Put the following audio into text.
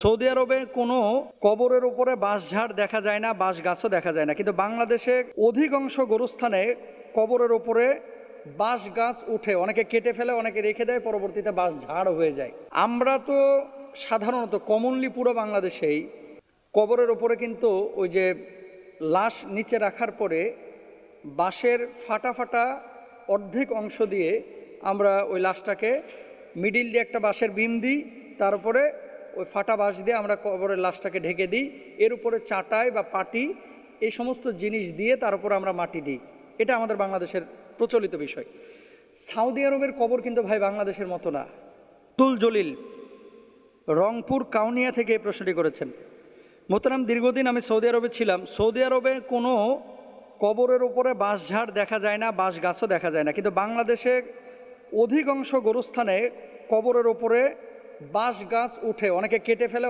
Saudi আরবে কোনো কবরের উপরে বাঁশঝাড় দেখা যায় না, বাঁশ গাছও দেখা যায় না, কিন্তু বাংলাদেশে অধিকাংশ গোরস্থানে কবরের উপরে বাঁশ গাছ উঠে, অনেকে কেটে ফেলে, অনেকে রেখে দেয়, পরবর্তীতে বাঁশ ঝাড় হয়ে যায়। আমরা তো সাধারণত কমনলি পুরো বাংলাদেশেই কবরের ওপরে কিন্তু ওই যে লাশ নিচে রাখার পরে বাঁশের ফাটা ফাটা অর্ধেক অংশ দিয়ে আমরা ওই লাশটাকে মিডিল দিয়ে একটা বাঁশের বিম দিই, তার উপরে ওই ফাটা বাঁশ দিয়ে আমরা কবরের লাশটাকে ঢেকে দিই, এর উপরে চাটাই বা পাটি এই সমস্ত জিনিস দিয়ে তার উপরে আমরা মাটি দিই। এটা আমাদের বাংলাদেশের প্রচলিত বিষয়। সৌদি আরবের কবর কিন্তু ভাই বাংলাদেশের মতো না। আব্দুল জলিল রংপুর কাউনিয়া থেকে এই প্রশ্নটি করেছেন। মোহতারাম, দীর্ঘদিন আমি সৌদি আরবে ছিলাম। সৌদি আরবে কোনো কবরের উপরে বাঁশঝাড় দেখা যায় না, বাঁশ গাছও দেখা যায় না, কিন্তু বাংলাদেশে অধিকাংশ গোরস্থানে কবরের ওপরে বাঁশ গাছ উঠে, অনেকে কেটে ফেলে।